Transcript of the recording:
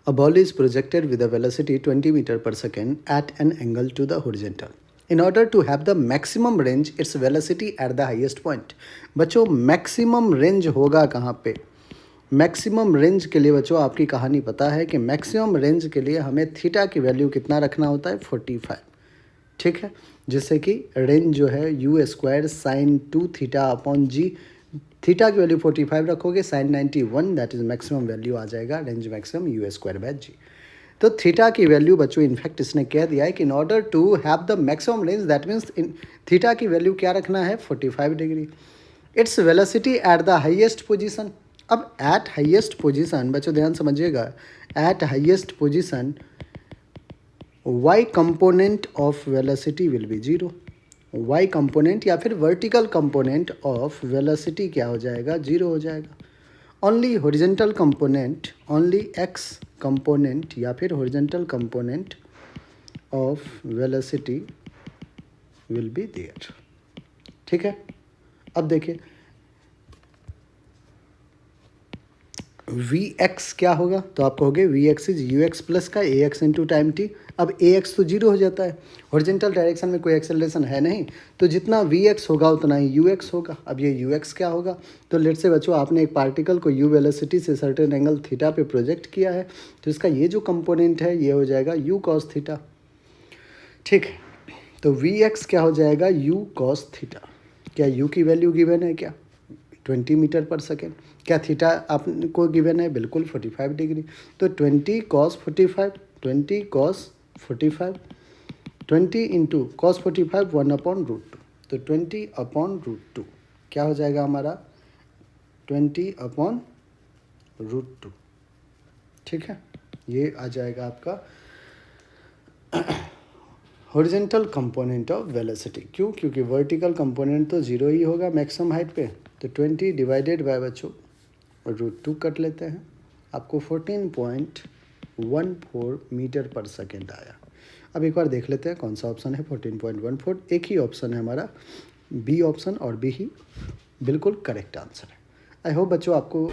A ball is projected with a velocity 20 meter per second at an angle to the horizontal. In order to have the maximum range, its velocity at the highest point. बच्चों maximum range होगा कहाँ पे? Maximum range के लिए बच्चों आपकी कहानी पता है कि मैक्सिमम रेंज के लिए हमें थीटा की वैल्यू कितना रखना होता है? 45. ठीक है, जिससे कि रेंज जो है u square sine 2 theta upon g, theta की वैल्यू 45 रखोगे, sine 91 that is maximum value आ जाएगा, range maximum u square by g. तो थीटा की वैल्यू बच्चों इनफैक्ट इसने कह दिया है कि in order to have the maximum range that means in theta की वैल्यू क्या रखना है? 45 degree. Its velocity at the highest position. अब एट हाईएस्ट पोजीशन बच्चों ध्यान समझिएगा, at highest position y component of velocity will be 0। y component या फिर वर्टिकल कंपोनेंट ऑफ वेलोसिटी क्या हो जाएगा? 0 हो जाएगा। Only horizontal component, only x component या फिर horizontal component of velocity will be there. ठीक है, अब देखिए वी एक्स क्या होगा? तो आपको हो गया v x is u x plus का a x into time t. अब ए एक्स तो 0 हो जाता है, हॉरिजॉन्टल डायरेक्शन में कोई एक्सेलरेशन है नहीं, तो जितना वी एक्स होगा उतना ही यू एक्स होगा। अब ये यू एक्स क्या होगा? तो लेट से बच्चों आपने एक पार्टिकल को यू वेलोसिटी से सर्टेन एंगल थीटा पे प्रोजेक्ट किया है, तो इसका ये जो कंपोनेंट है ये हो जाएगा यू कॉस थीटा। ठीक है, तो वी एक्स क्या हो जाएगा? You cos theta. क्या यू की वैल्यू गिवन है? क्या 20 मीटर पर सेकेंड। क्या थीटा आपको गिवन है? बिल्कुल 45 डिग्री। तो 20 कॉस 45, 20 कॉस 45, 20 इंटू कॉस 45 1/√2, तो 20/√2 क्या हो जाएगा हमारा? 20/√2। ठीक है, ये आ जाएगा आपका हॉरिजॉन्टल कंपोनेंट ऑफ वेलोसिटी। क्यों? क्योंकि वर्टिकल कंपोनेंट तो 0 ही होगा मैक्सिमम हाइट पे। तो 20 डिवाइडेड बाय बच्चों √2 कट लेते हैं, आपको 14.14 मीटर पर सेकेंड आया। अब एक बार देख लेते हैं कौन सा ऑप्शन है 14.14। एक ही ऑप्शन है हमारा, बी ऑप्शन, और बी ही बिल्कुल करेक्ट आंसर है। आई होप बच्चों आपको